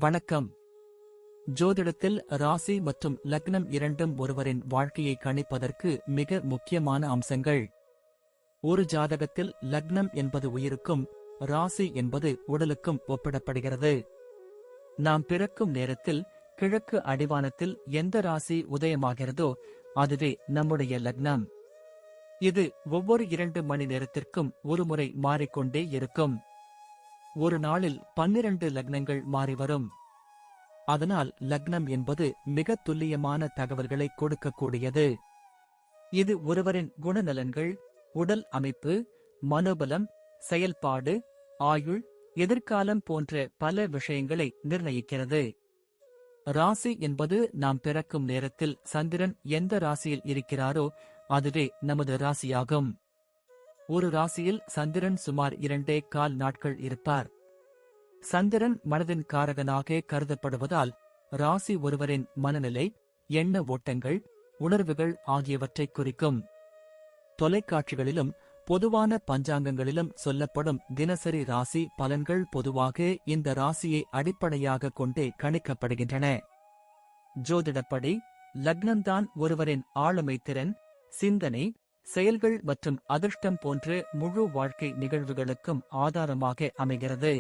வணக்கம். ஜோதிடத்தில் ராசி மற்றும் லக்னம் இரண்டும் ஒருவரின் வாழ்க்கையை கணிப்பதற்கு மிக முக்கியமான அம்சங்கள். ஒரு ஜாதகத்தில் லக்னம் என்பது உயிருக்கும், ராசி என்பது உடலுக்கும் ஒப்பிடப்படுகிறது. நாம் பிறக்கும் நேரத்தில் கிழக்கு அடிவானத்தில் எந்த ராசி உதயமாகிறதோ அதுவே நம்முடைய லக்னம். இது ஒவ்வொரு 2 மணி நேரத்திற்கும் ஒருமுறை மாறிக்கொண்டே இருக்கும். ஒரு நாளில் 12 லக்னங்கள் மாறிவரும். அதனால் லக்னம் என்பது மிக துல்லியமான தகவல்களை கொடுக்கக்கூடியது. இது ஒருவரின் குணநலன்கள், உடல் அமைப்பு, மனோபலம், செயல்பாடு, ஆயுள், எதிர்காலம் போன்ற பல விஷயங்களை நிர்ணயிக்கிறது. ராசி என்பது நாம் பிறக்கும் நேரத்தில் சந்திரன் எந்த ராசியில் இருக்கிறாரோ அதுவே நமது ராசியாகும். ஒரு ராசியில் சந்திரன் சுமார் 2.25 நாட்கள் இருப்பார். சந்திரன் மனதின் காரகனாக கருதப்படுவதால் ராசி ஒருவரின் மனநிலை, எண்ண ஓட்டங்கள், உணர்வுகள் ஆகியவற்றை குறிக்கும். தொலைக்காட்சிகளிலும் பொதுவான பஞ்சாங்கங்களிலும் சொல்லப்படும் தினசரி ராசி பலன்கள் பொதுவாக இந்த ராசியை அடிப்படையாக கொண்டே கணிக்கப்படுகின்றன. ஜோதிடப்படி லக்னம்தான் ஒருவரின் ஆளுமை திறன், சிந்தனை, செயல்கள் மற்றும் அதிர்ஷ்டம் போன்ற முழு வாழ்க்கை நிகழ்வுகளுக்கும் ஆதாரமாக அமைகிறது.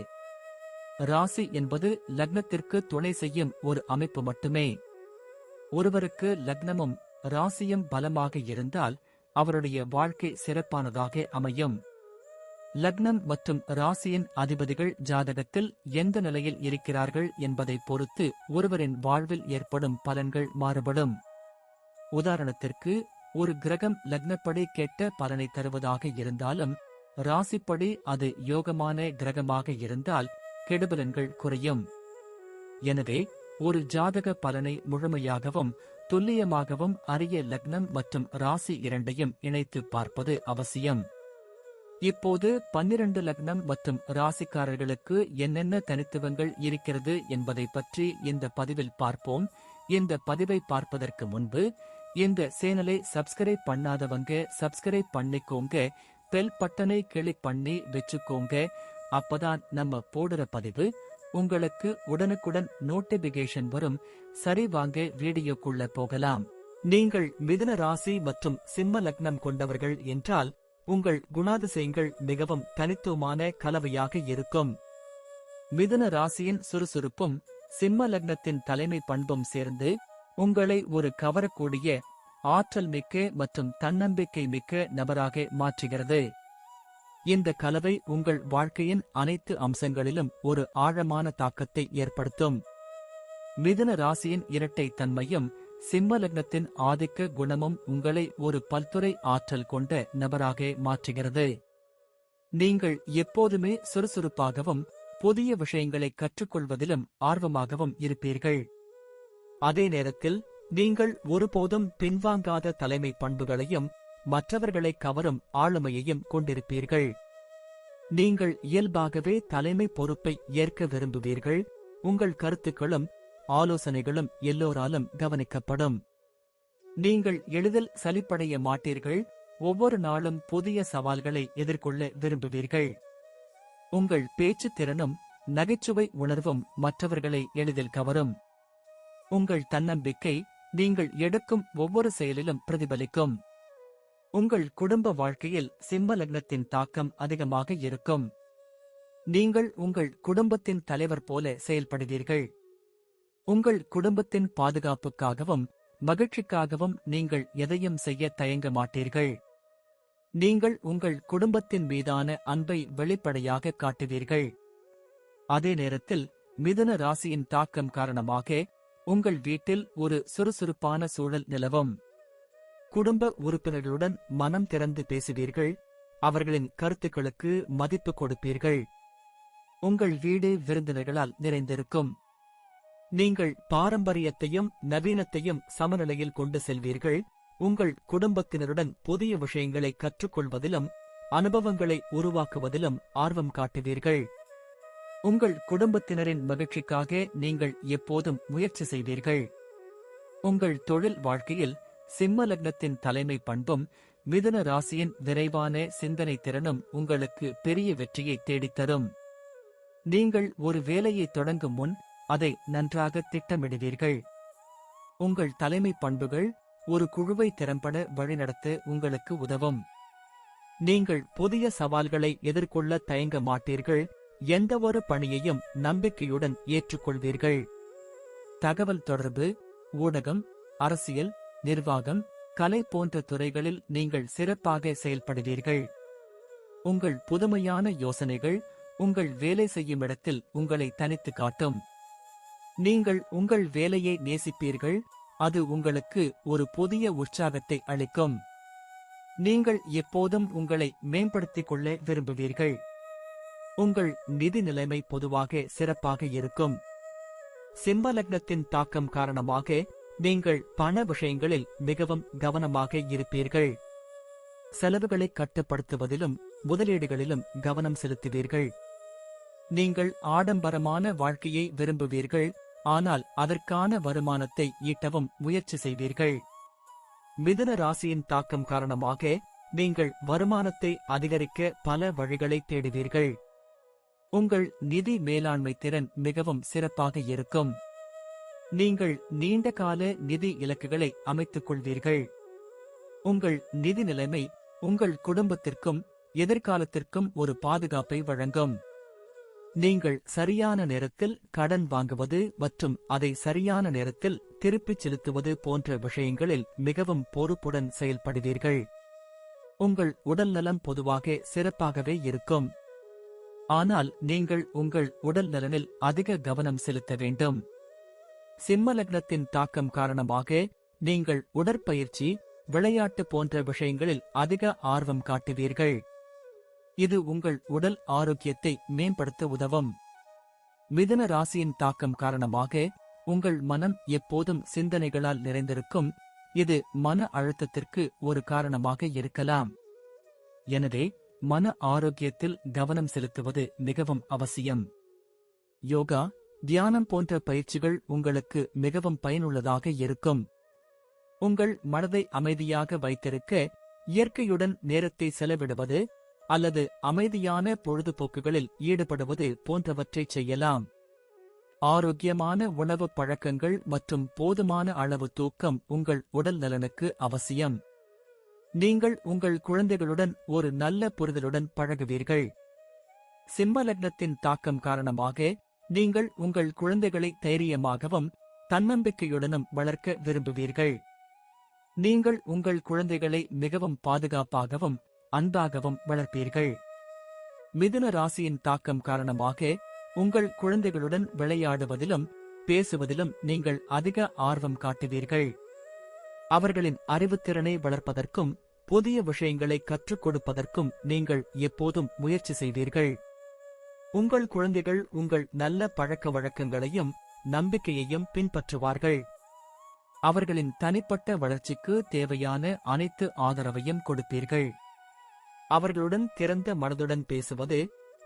ராசி என்பது லக்னத்திற்கு துணை செய்யும் ஒரு அமைப்பு மட்டுமே. ஒருவருக்கு லக்னமும் ராசியும் பலமாக இருந்தால் அவருடைய வாழ்க்கை சிறப்பானதாக அமையும். லக்னம் மற்றும் ராசியின் அதிபதிகள் ஜாதகத்தில் எந்த நிலையில் இருக்கிறார்கள் என்பதை பொறுத்து ஒருவரின் வாழ்வில் ஏற்படும் பலன்கள் மாறுபடும். உதாரணத்திற்கு, ஒரு கிரகம் லக்னப்படி கெட்ட பலனை தருவதாக இருந்தாலும் ராசிப்படி அது யோகமான கிரகமாக இருந்தால் கெடுபலன்கள் குறையும். எனவே ஒரு ஜாதக பலனை முழுமையாகவும் துல்லியமாகவும் அறிய லக்னம் மற்றும் ராசி இரண்டையும் இணைத்து பார்ப்பது அவசியம். இப்போது 12 லக்னம் மற்றும் ராசிக்காரர்களுக்கு என்னென்ன தனித்துவங்கள் இருக்கிறது என்பதை பற்றி இந்த பதிவில் பார்ப்போம். இந்த பதிவை பார்ப்பதற்கு முன்பு இந்த சேனலை சப்ஸ்கிரைப் பண்ணாதவங்க சப்ஸ்கிரைப் பண்ணிக்கோங்க, பெல் பட்டனை கிளிக் பண்ணி வச்சுக்கோங்க. அப்பதான் நம்ம போடுற பதிவு உங்களுக்கு உடனுக்குடன் நோட்டிபிகேஷன் வரும். சரி, வாங்க வீடியோக்குள்ள போகலாம். நீங்கள் மிதுன ராசி மற்றும் சிம்ம லக்னம் கொண்டவர்கள் என்றால் உங்கள் குணாதிசயங்கள் மிகவும் தனித்துவமான கலவையாக இருக்கும். மிதுன ராசியின் சுறுசுறுப்பும் சிம்ம லக்னத்தின் தலைமை பண்பும் சேர்ந்து உங்களை ஒரு கவரக்கூடிய, ஆற்றல் மிக்க மற்றும் தன்னம்பிக்கை மிக்க நபராக மாற்றுகிறது. இந்த கலவை உங்கள் வாழ்க்கையின் அனைத்து அம்சங்களிலும் ஒரு ஆழமான தாக்கத்தை ஏற்படுத்தும். மிதுன ராசியின் இரட்டை தன்மையும் சிம்ம லக்னத்தின் ஆதிக்க குணமும் உங்களை ஒரு பல்துறை ஆற்றல் கொண்ட நபராக மாற்றுகிறது. நீங்கள் எப்போதுமே சுறுசுறுப்பாகவும் புதிய விஷயங்களை கற்றுக்கொள்வதிலும் ஆர்வமாகவும் இருப்பீர்கள். அதே நேரத்தில் நீங்கள் ஒருபோதும் பின்வாங்காத தலைமை பண்புகளையும் மற்றவர்களை கவரும் ஆளுமையையும் கொண்டிருப்பீர்கள். நீங்கள் இயல்பாகவே தலைமை பொறுப்பை ஏற்க விரும்புவீர்கள். உங்கள் கருத்துக்களும் ஆலோசனைகளும் எல்லோராலும் கவனிக்கப்படும். நீங்கள் எளிதில் சலிப்படைய மாட்டீர்கள். ஒவ்வொரு நாளும் புதிய சவால்களை எதிர்கொள்ள விரும்புவீர்கள். உங்கள் பேச்சு திறனும் நகைச்சுவை உணர்வும் மற்றவர்களை எளிதில் கவரும். உங்கள் தன்னம்பிக்கை நீங்கள் எடுக்கும் ஒவ்வொரு செயலிலும் பிரதிபலிக்கும். உங்கள் குடும்ப வாழ்க்கையில் சிம்ம லக்னத்தின் தாக்கம் அதிகமாக இருக்கும். நீங்கள் உங்கள் குடும்பத்தின் தலைவர் போல செயல்படுவீர்கள். உங்கள் குடும்பத்தின் பாதுகாப்புக்காகவும் மகிழ்ச்சிக்காகவும் நீங்கள் எதையும் செய்ய தயங்க மாட்டீர்கள். நீங்கள் உங்கள் குடும்பத்தின் மீதான அன்பை வெளிப்படையாக காட்டுவீர்கள். அதே நேரத்தில் மிதுன ராசியின் தாக்கம் காரணமாக உங்கள் வீட்டில் ஒரு சுறுசுறுப்பான சூழல் நிலவும். குடும்ப உறுப்பினர்களுடன் மனம் திறந்து பேசுவீர்கள். அவர்களின் கருத்துக்களுக்கு மதிப்பு கொடுப்பீர்கள். உங்கள் வீடு விருந்தினர்களால் நிறைந்திருக்கும். நீங்கள் பாரம்பரியத்தையும் நவீனத்தையும் சமநிலையில் கொண்டு செல்வீர்கள். உங்கள் குடும்பத்தினருடன் புதிய விஷயங்களை கற்றுக்கொள்வதிலும் அனுபவங்களை உருவாக்குவதிலும் ஆர்வம் காட்டுவீர்கள். உங்கள் குடும்பத்தினரின் மகிழ்ச்சிக்காக நீங்கள் எப்போதும் முயற்சி செய்வீர்கள். உங்கள் தொழில் வாழ்க்கையில் சிம்ம லக்னத்தின் தலைமை பண்பும் மிதுன ராசியின் விரைவான சிந்தனை திறனும் உங்களுக்கு பெரிய வெற்றியை தேடித்தரும். நீங்கள் ஒரு வேலையை தொடங்கும் முன் அதை நன்றாக திட்டமிடுவீர்கள். உங்கள் தலைமை பண்புகள் ஒரு குழுவை திறம்பட வழிநடத்த உங்களுக்கு உதவும். நீங்கள் புதிய சவால்களை எதிர்கொள்ள தயங்க மாட்டீர்கள். எந்தவொரு பணியையும் நம்பிக்கையுடன் ஏற்றுக்கொள்வீர்கள். தகவல் தொடர்பு, ஊடகம், அரசியல், நிர்வாகம், கலை போன்ற துறைகளில் நீங்கள் சிறப்பாக செயல்படுவீர்கள். உங்கள் புதுமையான யோசனைகள் உங்கள் வேலை செய்யும் இடத்தில் உங்களை தனித்து காட்டும். நீங்கள் உங்கள் வேலையை நேசிப்பீர்கள். அது உங்களுக்கு ஒரு புதிய உற்சாகத்தை அளிக்கும். நீங்கள் எப்போதும் உங்களை மேம்படுத்திக் கொள்ள விரும்புவீர்கள். உங்கள் நிதி நிலைமை பொதுவாக சிறப்பாக இருக்கும். சிம்ம லக்னத்தின் தாக்கம் காரணமாக நீங்கள் பண விஷயங்களில் மிகவும் கவனமாக இருப்பீர்கள். செலவுகளை கட்டுப்படுத்துவதிலும் முதலீடுகளிலும் கவனம் செலுத்துவீர்கள். நீங்கள் ஆடம்பரமான வாழ்க்கையை விரும்புவீர்கள், ஆனால் அதற்கான வருமானத்தை ஈட்டவும் முயற்சி செய்வீர்கள். மிதுன ராசியின் தாக்கம் காரணமாக நீங்கள் வருமானத்தை அதிகரிக்க பல வழிகளை தேடுவீர்கள். உங்கள் நிதி மேலாண்மை திறன் மிகவும் சிறப்பாக இருக்கும். நீங்கள் நீண்ட கால நிதி இலக்குகளை அமைத்துக் கொள்வீர்கள். உங்கள் நிதி நிலைமை உங்கள் குடும்பத்திற்கும் எதிர்காலத்திற்கும் ஒரு பாதுகாப்பை வழங்கும். நீங்கள் சரியான நேரத்தில் கடன் வாங்குவது மற்றும் அதை சரியான நேரத்தில் திருப்பிச் செலுத்துவது போன்ற விஷயங்களில் மிகவும் பொறுப்புடன் செயல்படுவீர்கள். உங்கள் உடல்நலம் பொதுவாக சிறப்பாகவே இருக்கும். ஆனால் நீங்கள் உங்கள் உடல் நலனில் அதிக கவனம் செலுத்த வேண்டும். சிம்ம லக்னத்தின் தாக்கம் காரணமாக நீங்கள் உடற்பயிற்சி, விளையாட்டு போன்ற விஷயங்களில் அதிக ஆர்வம் காட்டுவீர்கள். இது உங்கள் உடல் ஆரோக்கியத்தை மேம்படுத்த உதவும். மிதுன ராசியின் தாக்கம் காரணமாக உங்கள் மனம் எப்போதும் சிந்தனைகளால் நிறைந்திருக்கும். இது மன அழுத்தத்திற்கு ஒரு காரணமாக இருக்கலாம். எனவே மன ஆரோக்கியத்தில் கவனம் செலுத்துவது மிகவும் அவசியம். யோகா, தியானம் போன்ற பயிற்சிகள் உங்களுக்கு மிகவும் பயனுள்ளதாக இருக்கும். உங்கள் மனதை அமைதியாக வைத்திருக்க இயற்கையுடன் நேரத்தை செலவிடுவது அல்லது அமைதியான பொழுதுபோக்குகளில் ஈடுபடுவது போன்றவற்றை செய்யலாம். ஆரோக்கியமான உணவு பழக்கங்கள் மற்றும் போதுமான அளவு தூக்கம் உங்கள் உடல் நலனுக்கு அவசியம். நீங்கள் உங்கள் குழந்தைகளுடன் ஒரு நல்ல புரிதலுடன் பழகுவீர்கள். சிம்ம லக்னத்தின் தாக்கம் காரணமாக நீங்கள் உங்கள் குழந்தைகளை தைரியமாகவும் தன்னம்பிக்கையுடனும் வளர்க்க விரும்புவீர்கள். நீங்கள் உங்கள் குழந்தைகளை மிகவும் பாதுகாப்பாகவும் அன்பாகவும் வளர்ப்பீர்கள். மிதுன ராசியின் தாக்கம் காரணமாக உங்கள் குழந்தைகளுடன் விளையாடுவதிலும் பேசுவதிலும் நீங்கள் அதிக ஆர்வம் காட்டுவீர்கள். அவர்களின் அறிவுத்திறனை வளர்ப்பதற்கும் புதிய விஷயங்களை கற்றுக் கொடுப்பதற்கும் நீங்கள் எப்போதும் முயற்சி செய்வீர்கள். உங்கள் குழந்தைகள் உங்கள் நல்ல பழக்க வழக்கங்களையும் நம்பிக்கையையும் பின்பற்றுவார்கள். அவர்களின் தனிப்பட்ட வளர்ச்சிக்கு தேவையான அனைத்து ஆதரவையும் கொடுப்பீர்கள். அவர்களுடன் திறந்த மனதுடன் பேசுவது,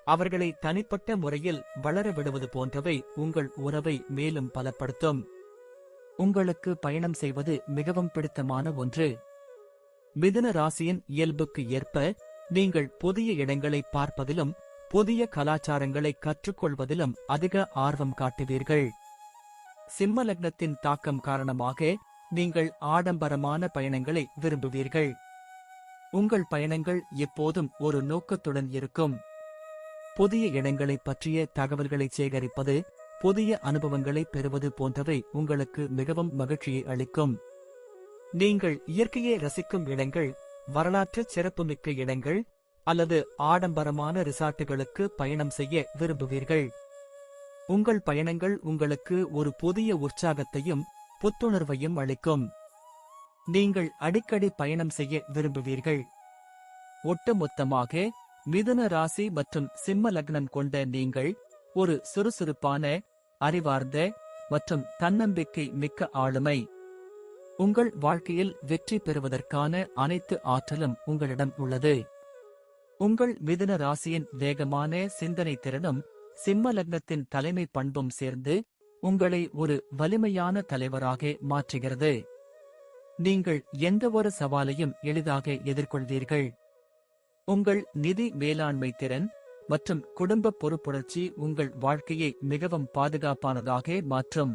அவர்களை தனிப்பட்ட முறையில் வளர விடுவது போன்றவை உங்கள் உறவை மேலும் பலப்படுத்தும். உங்களுக்கு பயணம் செய்வது மிகவும் பிடித்தமான ஒன்று. மிதுன ராசியின் இயல்புக்கு ஏற்ப நீங்கள் புதிய இடங்களை பார்ப்பதிலும் புதிய கலாச்சாரங்களை கற்றுக்கொள்வதிலும் அதிக ஆர்வம் காட்டுவீர்கள். சிம்ம லக்னத்தின் தாக்கம் காரணமாக நீங்கள் ஆடம்பரமான பயணங்களை விரும்புவீர்கள். உங்கள் பயணங்கள் எப்போதும் ஒரு நோக்கத்துடன் இருக்கும். புதிய இடங்களை பற்றிய தகவல்களை சேகரிப்பது, புதிய அனுபவங்களை பெறுவது போன்றவை உங்களுக்கு மிகவும் மகிழ்ச்சியை அளிக்கும். நீங்கள் இயற்கையை ரசிக்கும் இடங்கள், வரலாற்று சிறப்புமிக்க இடங்கள் அல்லது ஆடம்பரமான ரிசார்ட்டுகளுக்கு பயணம் செய்ய விரும்புவீர்கள். உங்கள் பயணங்கள் உங்களுக்கு ஒரு புதிய உற்சாகத்தையும் புத்துணர்வையும் அளிக்கும். நீங்கள் அடிக்கடி பயணம் செய்ய விரும்புவீர்கள். ஒட்டுமொத்தமாக மிதுன ராசி மற்றும் சிம்ம லக்னம் கொண்ட நீங்கள் ஒரு சுறுசுறுப்பான, அறிவார்ந்த மற்றும் தன்னம்பிக்கை மிக்க ஆளுமை. உங்கள் வாழ்க்கையில் வெற்றி பெறுவதற்கான அனைத்து ஆற்றலும் உங்களிடம் உள்ளது. உங்கள் மிதுன ராசியின் வேகமான சிந்தனை திறனும் சிம்ம லக்னத்தின் தலைமை பண்பும் சேர்ந்து உங்களை ஒரு வலிமையான தலைவராக மாற்றுகிறது. நீங்கள் எந்தவொரு சவாலையும் எளிதாக எதிர்கொள்வீர்கள். உங்கள் நிதி மேலாண்மை திறன், மற்றும் குடும்ப பொறுப்புணர்ச்சி உங்கள் வாழ்க்கையை மிகவும் பாதுகாப்பானதாக மாற்றும்.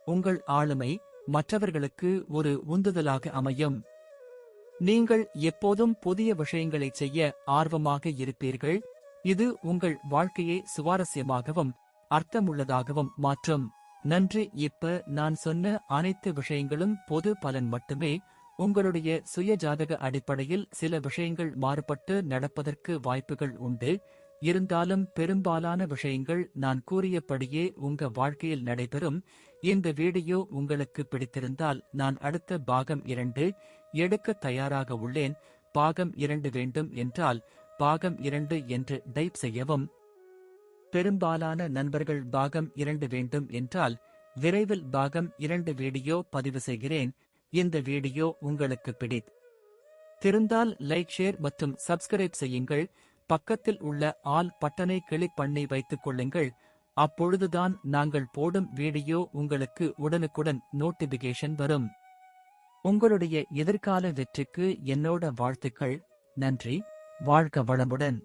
உங்கள் ஆளுமை மற்றவர்களுக்கு ஒரு உந்துதலாக அமையும். நீங்கள் எப்போதும் புதிய விஷயங்களைச் செய்ய ஆர்வமாக இருப்பீர்கள். இது உங்கள் வாழ்க்கையை சுவாரஸ்யமாகவும் அர்த்தமுள்ளதாகவும் மாற்றும். நன்றி. இப்ப நான் சொன்ன அனைத்து விஷயங்களும் பொது பலன் மட்டுமே. உங்களுடைய சுய ஜாதக அடிப்படையில் சில விஷயங்கள் மாறுபட்டு நடப்பதற்கு வாய்ப்புகள் உண்டு. இருந்தாலும் பெரும்பாலான விஷயங்கள் நான் கூறியபடியே உங்க வாழ்க்கையில் நடைபெறும். இந்த வீடியோ உங்களுக்கு பிடித்திருந்தால் நான் அடுத்த பாகம் 2 எடுக்க தயாராக உள்ளேன். பாகம் 2 வேண்டும் என்றால் பாகம் 2 என்று டைப் செய்யவும். பெரும்பாலான நண்பர்கள் பாகம் 2 வேண்டும் என்றால் விரைவில் பாகம் 2 வீடியோ பதிவு செய்கிறேன். இந்த வீடியோ உங்களுக்கு பிடித்திருந்தால் லைக், ஷேர் மற்றும் சப்ஸ்கிரைப் செய்யுங்கள். பக்கத்தில் உள்ள ஆல் பட்டனை கிளிக் பண்ணி வைத்துக் கொள்ளுங்கள். அப்பொழுதுதான் நாங்கள் போடும் வீடியோ உங்களுக்கு உடனுக்குடன் நோட்டிபிகேஷன் வரும். உங்களுடைய எதிர்கால வெற்றிக்கு என்னோட வாழ்த்துக்கள். நன்றி. வாழ்க வளமுடன்.